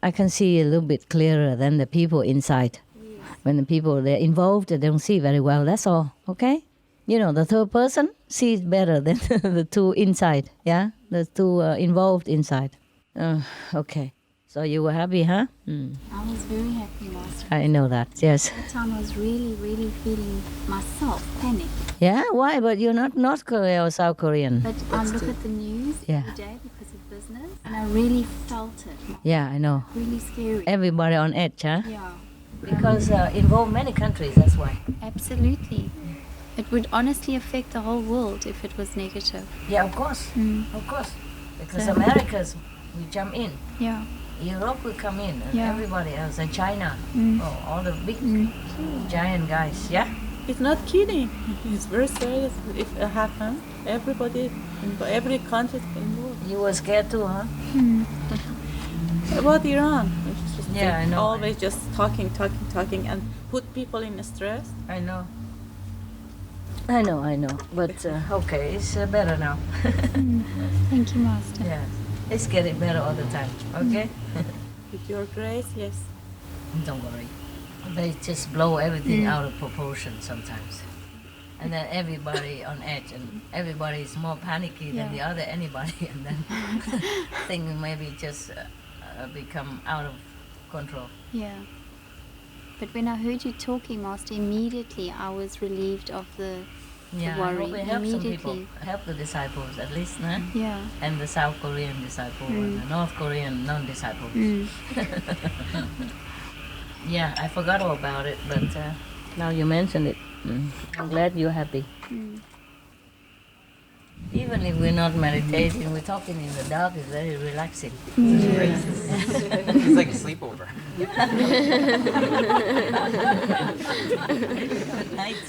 I can see a little bit clearer than the people inside. Yes. When the people, they're involved, they don't see very well. That's all. Okay? You know, the third person sees better than the two inside. Yeah? The two involved inside. Okay. So you were happy, huh? I was very happy, Master. I know that, yes. At that time I was really, really feeling myself panic. Yeah? Why? But you're not North Korea or South Korean. But I look at the news every day because of business, and I really felt it. Yeah, I know. Really scary. Everybody on edge, huh? Yeah. Because involve many countries, that's why. Absolutely. It would honestly affect the whole world if it was negative. Yeah, of course. Of course. Because Americas will jump in. Yeah. Europe will come in, and Yeah. everybody else, and China. All the big giant guys, yeah? It's not kidding. It's very serious. If it happens, everybody, every country is involved. You were scared too, huh? About Iran. It's just Yeah, I know. Always just talking, and put people in stress. I know. I know. But okay, it's better now. Thank you, Master. Yeah, it's getting better all the time, okay? With your grace, yes. Don't worry. They just blow everything out of proportion sometimes. And then everybody on edge, and everybody is more panicky than the other anybody, and then things maybe just become out of control. Yeah. But when I heard you talking, Master, immediately I was relieved of the Yeah, worry. I hope it helps some Immediately. people, help the disciples at least, no? Yeah. And the South Korean disciples and the North Korean non-disciples. Yeah, I forgot all about it, but now you mentioned it. I'm glad you're happy. Even if we're not meditating, we're talking in the dark, it's very relaxing. It's like a sleepover. Good night.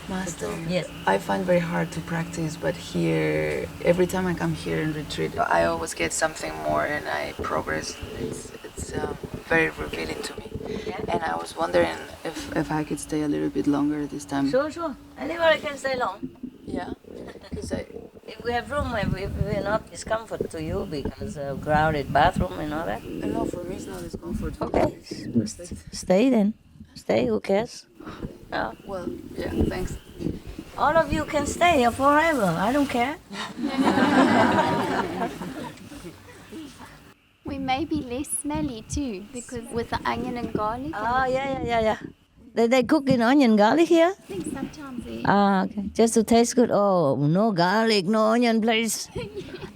Master. Yes. I find very hard to practice, but here, every time I come here in retreat, I always get something more and I progress. It's very revealing to me. And I was wondering if I could stay a little bit longer this time. Sure. Anybody can stay long. Yeah. If we have room, if we're not discomfort to you because of crowded bathroom and all that. No, for me it's not discomfort. Okay. Stay then. Stay, who cares? Yeah. Well, yeah, thanks. All of you can stay forever. I don't care. We may be less smelly too, because with the onion and garlic. Oh, yeah. They cook in onion garlic here? I think sometimes they. Okay. Just to taste good. Oh, no garlic, no onion, please.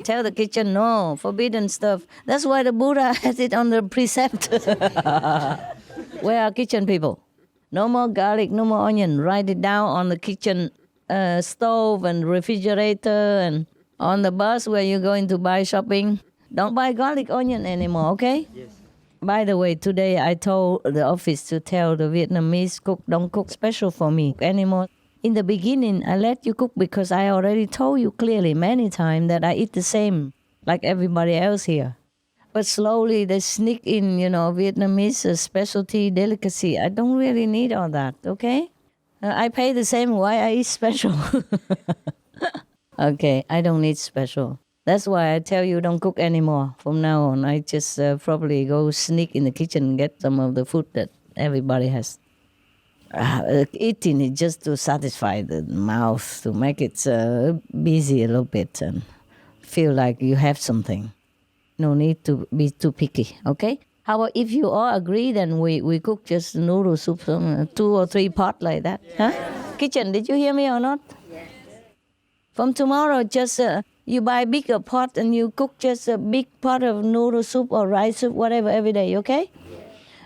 Tell the kitchen no, forbidden stuff. That's why the Buddha has it on the precept. Where are kitchen people? No more garlic, no more onion. Write it down on the kitchen stove and refrigerator and on the bus where you're going to buy shopping. Don't buy garlic, onion anymore, okay? Yes. By the way, today I told the office to tell the Vietnamese cook, don't cook special for me anymore. In the beginning, I let you cook because I already told you clearly many times that I eat the same like everybody else here. But slowly they sneak in, Vietnamese specialty delicacy. I don't really need all that, okay? I pay the same, why I eat special? Okay, I don't need special. That's why I tell you don't cook anymore. From now on, I just probably go sneak in the kitchen and get some of the food that everybody has. Eating it just to satisfy the mouth, to make it busy a little bit and feel like you have something. No need to be too picky, okay? How about if you all agree, then we cook just noodle soup, 2 or 3 pots like that. Huh? Kitchen, did you hear me or not? Yes. From tomorrow, just you buy a bigger pot and you cook just a big pot of noodle soup or rice soup, whatever, every day, okay? Yes.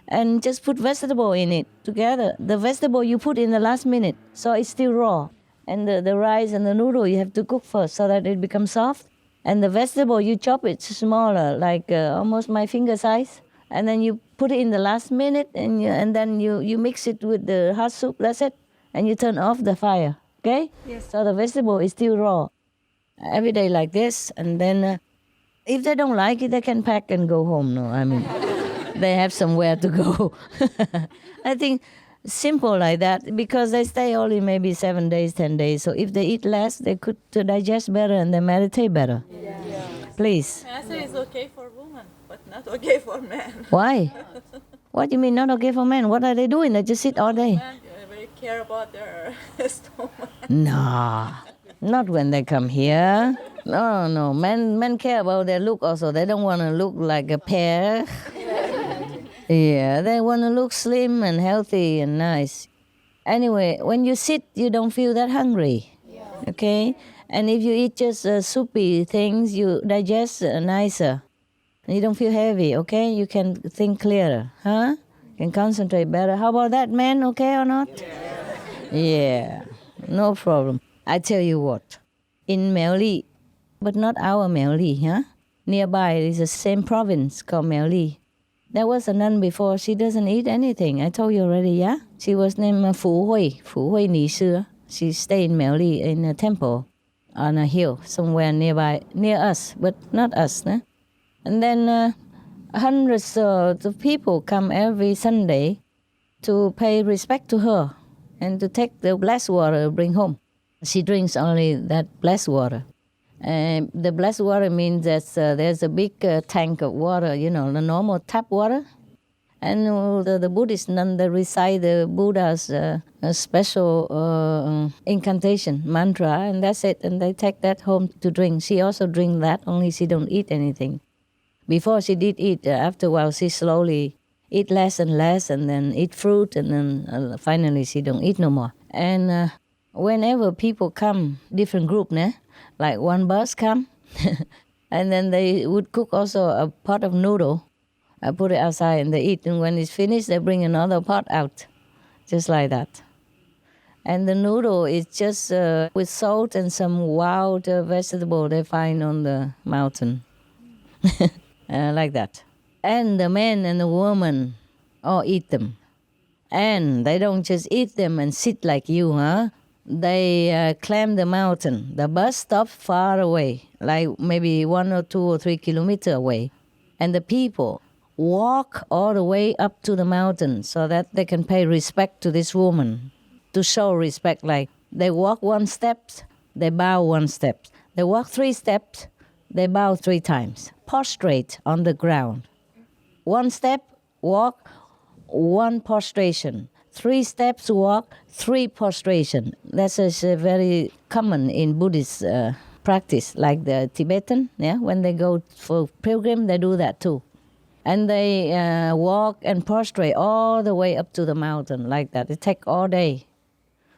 And just put vegetable in it together. The vegetable you put in the last minute, so it's still raw. And the rice and the noodle you have to cook first so that it becomes soft. And the vegetable, you chop it smaller, like almost my finger size. And then you put it in the last minute and then you mix it with the hot soup, that's it. And you turn off the fire, okay? Yes. So the vegetable is still raw. Every day like this. And then if they don't like it, they can pack and go home. No, I mean, they have somewhere to go. I think simple like that because they stay only maybe 7 days, 10 days. So if they eat less, they could digest better and they meditate better. Yeah. Please. I say it's okay for women, but not okay for men. Why? What do you mean not okay for men? What are they doing? They just sit all day. Men very care about their stomach. No, not when they come here. No. Men care about their look also. They don't want to look like a pear. Yeah, they want to look slim and healthy and nice. Anyway, when you sit, you don't feel that hungry, okay? And if you eat just soupy things, you digest nicer. You don't feel heavy, okay? You can think clearer, huh? You can concentrate better. How about that, man? Okay or not? Yeah, no problem. I tell you what, in Meo Li, but not our Meo Li, huh? Nearby is the same province called Meo Li. There was a nun before, she doesn't eat anything. I told you already, yeah? She was named Fu Hui Ni Sư. She stayed in Meo Li in a temple on a hill somewhere nearby, near us, but not us. Nah? And then hundreds of people come every Sunday to pay respect to her and to take the blessed water bring home. She drinks only that blessed water. The blessed water means that there's a big tank of water, the normal tap water. And the Buddhist nun, they recite the Buddha's special incantation, mantra, and that's it. And they take that home to drink. She also drinks that, only she don't eat anything. Before she did eat, after a while she slowly eat less and less and then eat fruit and then finally she don't eat no more. And whenever people come, different group, like one bus come, and then they would cook also a pot of noodle. I put it outside and they eat, and when it's finished, they bring another pot out, just like that. And the noodle is just with salt and some wild vegetable they find on the mountain, like that. And the men and the woman all eat them. And they don't just eat them and sit like you, huh? they climb the mountain. The bus stops far away, like maybe 1 or 2 or 3 kilometers away. And the people walk all the way up to the mountain so that they can pay respect to this woman, to show respect. Like they walk 1 step, they bow 1 step. They walk 3 steps, they bow 3 times, prostrate on the ground. 1 step, walk, 1 prostration. 3 steps walk, 3 prostration. That is very common in Buddhist practice, like the Tibetan. Yeah, when they go for pilgrim, they do that too, and they walk and prostrate all the way up to the mountain like that. It takes all day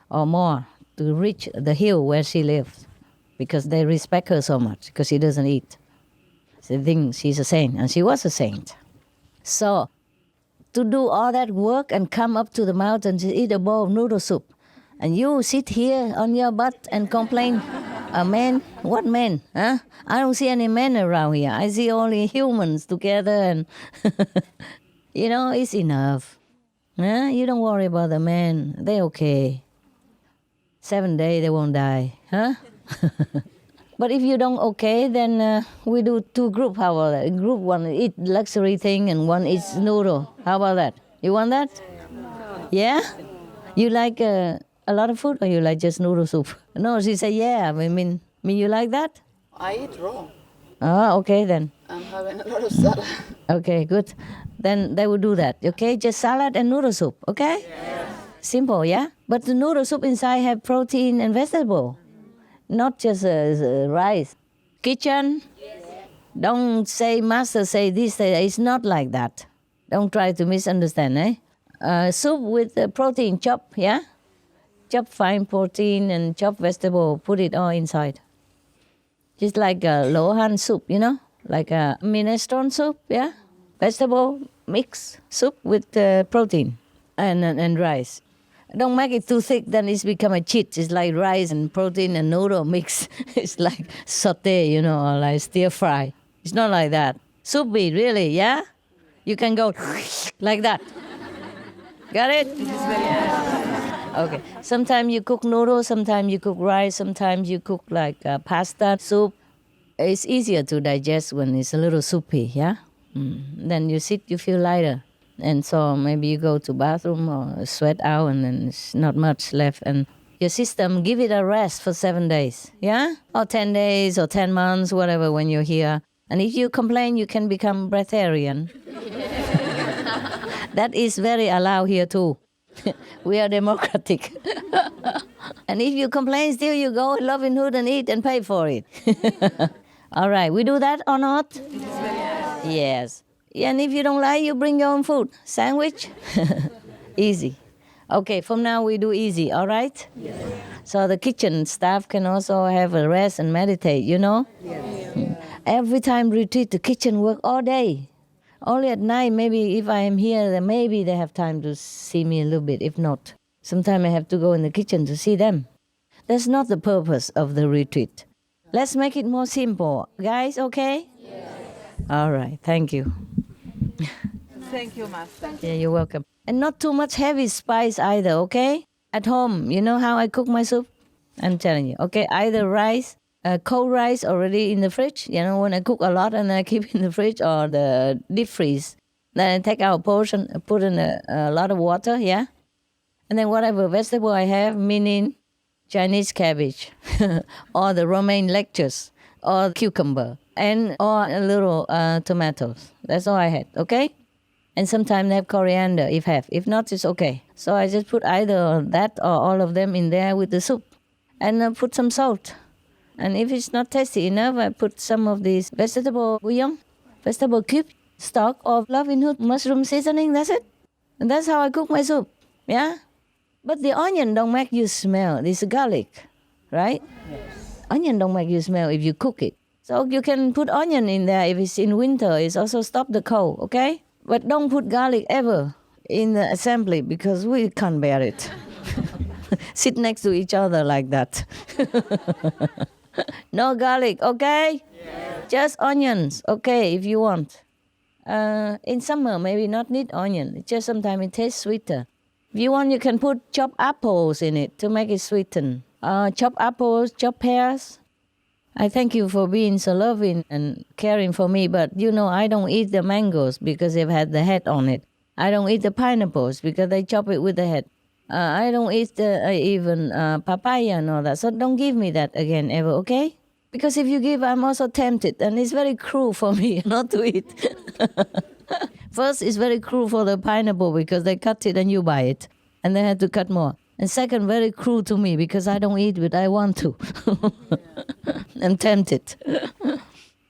or more to reach the hill where she lives, because they respect her so much because she doesn't eat. They think she's a saint, and she was a saint. So to do all that work and come up to the mountain to eat a bowl of noodle soup, and you sit here on your butt and complain, a man? What man? Huh? I don't see any men around here. I see only humans together, and it's enough. Huh? You don't worry about the men. They're okay. 7 days, they won't die. Huh? But if you don't okay, then we do 2 groups. How about that? Group 1 eat luxury thing and 1 eats noodle. How about that? You want that? Yeah? You like a lot of food, or you like just noodle soup? No, she said, yeah. I mean you like that? I eat raw. Ah, okay then. I'm having a lot of salad. Okay, good. Then they will do that, okay? Just salad and noodle soup, okay? Yes. Simple, yeah? But the noodle soup inside have protein and vegetable, not just rice. Kitchen, don't say master say this, it's not like that. Don't try to misunderstand, eh? Soup with protein, chop, yeah? Chop fine protein and chop vegetable, put it all inside. Just like a lohan soup, like a minestrone soup, yeah? Vegetable mix soup with protein and rice. Don't make it too thick, then it's become a cheat. It's like rice and protein and noodle mix. It's like saute, or like stir fry. It's not like that. Soup be really, yeah? You can go like that. Got it? Okay. Sometimes you cook noodles, sometimes you cook rice, sometimes you cook like pasta, soup. It's easier to digest when it's a little soupy, yeah? Then you sit, you feel lighter. And so maybe you go to bathroom or sweat out, and then it's not much left. And your system, give it a rest for 7 days, yeah? Or 10 days or 10 months, whatever, when you're here. And if you complain, you can become breatharian. That is very allowed here too. We are democratic. And if you complain, still you go Loving Hood and eat and pay for it. All right, we do that or not? Yes. And if you don't like, you bring your own food. Sandwich? Easy. Okay, from now we do easy, all right? Yes. So the kitchen staff can also have a rest and meditate, Yes. Every time retreat, the kitchen work all day. Only at night, maybe if I am here, then maybe they have time to see me a little bit. If not, sometimes I have to go in the kitchen to see them. That's not the purpose of the retreat. Let's make it more simple. Guys, okay? Yes. All right, thank you. Thank you, Master. Yeah, you're welcome. And not too much heavy spice either, okay? At home, you know how I cook my soup? I'm telling you, okay? Either rice, cold rice already in the fridge, when I cook a lot and I keep in the fridge, or the deep freeze. Then I take out a portion, put in a lot of water, yeah? And then whatever vegetable I have, meaning Chinese cabbage, or the romaine lettuce, or cucumber, or a little tomatoes. That's all I had, okay? And sometimes I have coriander, if have. If not, it's okay. So I just put either that or all of them in there with the soup. And put some salt. And if it's not tasty enough, I put some of this vegetable bouillon, vegetable cube, stock of Loving Hood mushroom seasoning, that's it. And that's how I cook my soup, yeah? But the onion don't make you smell. It's garlic, right? Yes. Onion don't make you smell if you cook it. So you can put onion in there if it's in winter. It's also stop the cold, okay? But don't put garlic ever in the assembly because we can't bear it. Sit next to each other like that. No garlic, okay? Yes. Just onions, okay, if you want. In summer, maybe not need onion. It's just sometimes it tastes sweeter. If you want, you can put chopped apples in it to make it sweeten. Chopped apples, chopped pears. I thank you for being so loving and caring for me, but I don't eat the mangoes because they've had the head on it. I don't eat the pineapples because they chop it with the head. I don't eat even papaya and all that, so don't give me that again ever, okay? Because if you give, I'm also tempted, and it's very cruel for me not to eat. First, it's very cruel for the pineapple because they cut it and you buy it, and they had to cut more. And second, very cruel to me because I don't eat it, I want to. I'm tempted.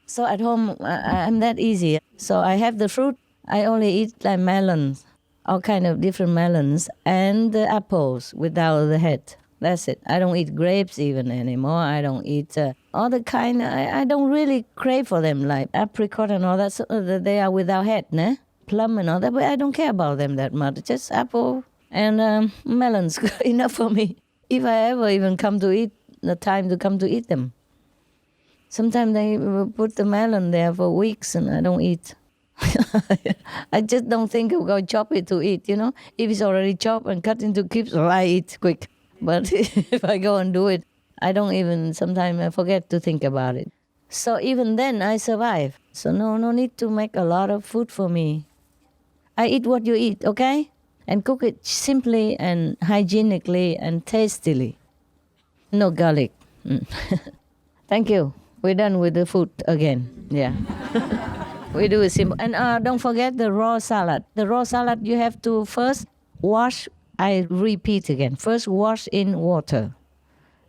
So at home, I'm that easy. So I have the fruit. I only eat like melons, all kind of different melons, and the apples without the head. That's it. I don't eat grapes even anymore. I don't eat all the kind. I don't really crave for them, like apricot and all that. So they are without head, né? Plum and all that, but I don't care about them that much. Just apple and melons, enough for me. If I ever even come to eat, the time to come to eat them. Sometimes they put the melon there for weeks and I don't eat. I just don't think I'm going to chop it to eat, If it's already chopped and cut into cubes, I eat quick. But if I go and do it, I don't even, sometimes I forget to think about it. So even then, I survive. So no need to make a lot of food for me. I eat what you eat, okay? And cook it simply and hygienically and tastily. No garlic. Thank you. We're done with the food again. Yeah. We do it simple. And don't forget the raw salad. The raw salad, you have to first wash. I repeat again. First wash in water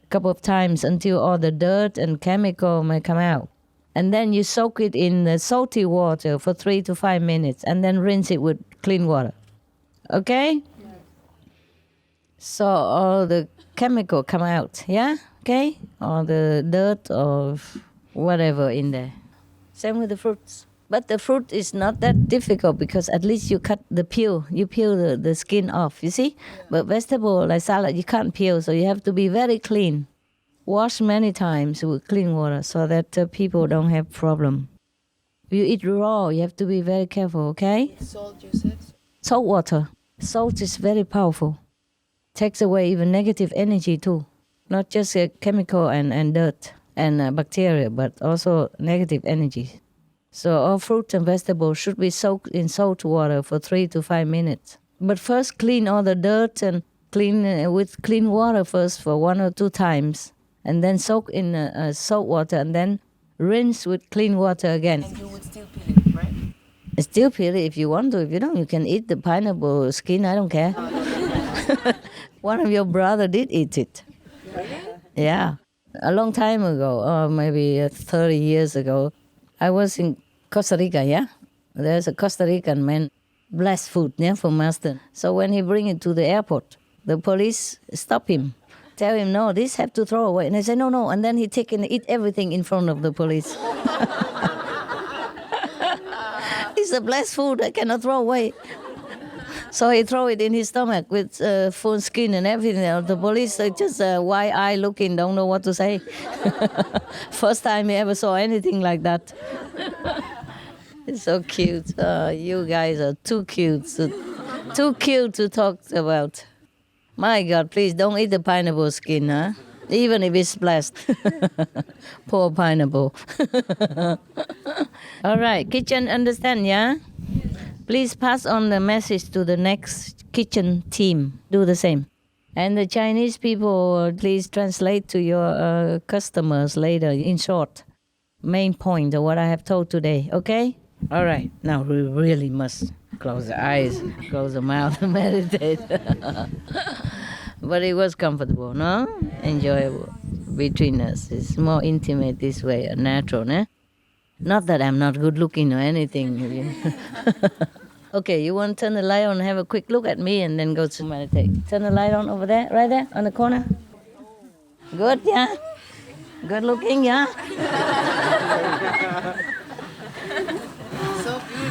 a couple of times until all the dirt and chemical may come out. And then you soak it in the salty water for 3 to 5 minutes and then rinse it with clean water. Okay? Yeah. So all the chemical come out, yeah? Okay? All the dirt or whatever in there. Same with the fruits. But the fruit is not that difficult because at least you cut the peel. You peel the skin off, you see? Yeah. But vegetable like salad, you can't peel, so you have to be very clean. Wash many times with clean water so that people don't have problem. If you eat raw, you have to be very careful, okay? Salt, you said? Salt water. Salt is very powerful. Takes away even negative energy too. Not just chemical and dirt and bacteria, but also negative energy. So all fruits and vegetables should be soaked in salt water for 3 to 5 minutes. But first clean all the dirt and clean with clean water first for 1 or 2 times. And then soak in salt water and then rinse with clean water again. And you would still peel it, right? Still peel it if you want to. If you don't, you can eat the pineapple skin. I don't care. One of your brother did eat it. Yeah. A long time ago, maybe 30 years ago, I was in Costa Rica, yeah? There's a Costa Rican man, blessed food, yeah, for master. So when he bring it to the airport, the police stop him. Tell him, no, this have to throw away. And I say, no. And then he take and eat everything in front of the police. It's a blessed food, I cannot throw away. So he throw it in his stomach with full skin and everything. The police just wide eye looking, don't know what to say. First time he ever saw anything like that. It's so cute. You guys are too cute. Too cute to talk about. My God, please don't eat the pineapple skin, huh? Even if it's blessed. Poor pineapple. All right, kitchen understand, yeah? Please pass on the message to the next kitchen team. Do the same. And the Chinese people, please translate to your customers later in short. Main point of what I have told today, okay? All right, now we really must close the eyes, close the mouth and meditate. But it was comfortable, no? Enjoyable between us. It's more intimate this way, natural, ne? Not that I'm not good looking or anything. Okay, you want to turn the light on and have a quick look at me and then go to meditate. Turn the light on over there, right there, on the corner. Good, yeah? Good looking, yeah?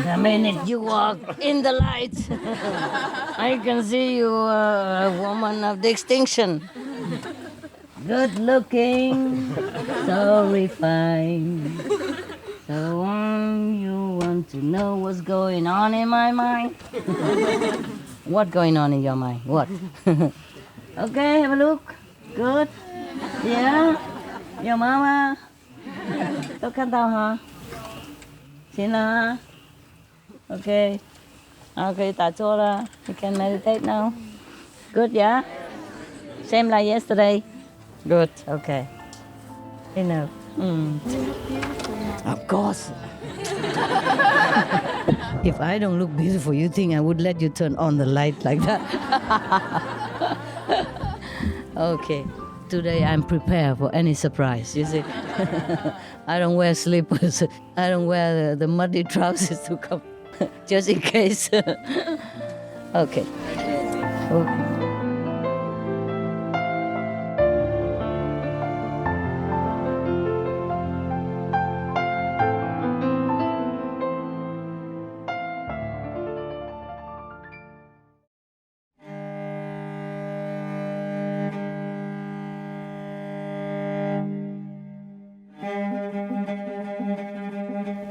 The minute you walk in the light, I can see you a woman of distinction. Good looking, so refined. So you want to know what's going on in my mind? What going on in your mind? What? Okay, have a look. Good. Yeah. Your mama. Tôi看到哈。行了哈。Okay. 可以打坐了。You can meditate now. Good, yeah? Same like yesterday? Good, okay. Enough. Of course. If I don't look beautiful, you think I would let you turn on the light like that? Okay. Today I'm prepared for any surprise, you see. I don't wear slippers. I don't wear the muddy trousers to come, just in case. Okay.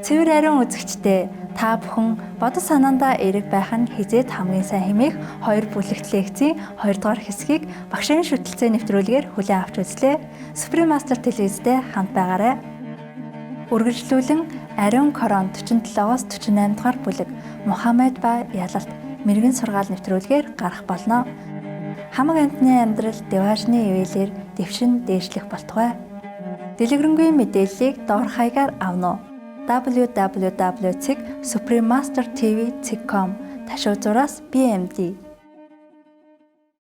Цэвэр ариун үзэгчдээ та бүхэн бодол санаандаа эерэг байх нь хизээд хамгийн сайн хэмээх 2 бүлэгт лекцийн 2 дугаар хэсгийг багшийн шүтэлцээ нэвтрүүлгээр хүлээн авч үзлээ. Supreme Master телевизтэй хамт байгаарай. Үргэлжлүүлэн ариун корон 47-оос 48 дугаар бүлэг Мухаммед ба ялалт мэрэгэн сургаал нэвтрүүлгээр гарах болно. Хамаг амтны амьдрал деважны ивэлэр дэвшин дээшлэх болтугай. Дэлгэрэнгүй мэдээллийг доор хаягаар авна уу? www.suprememastertv.com ташуу зураас BMD